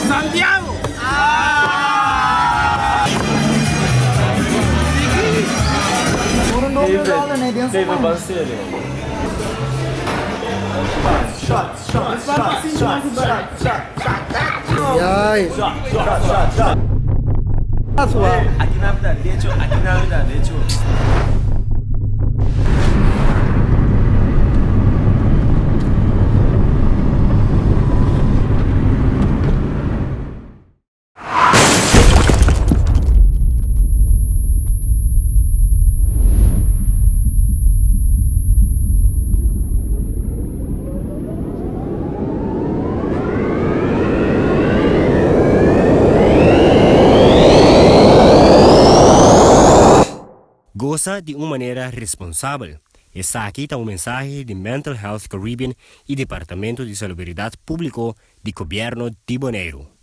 Santiago! David Bancelli. Yay! Aqui na vida, de hecho. Goza de uma maneira responsável. Está aqui está um mensagem de Mental Health Caribbean e Departamento de Salubridade Público do Governo de Bonaire.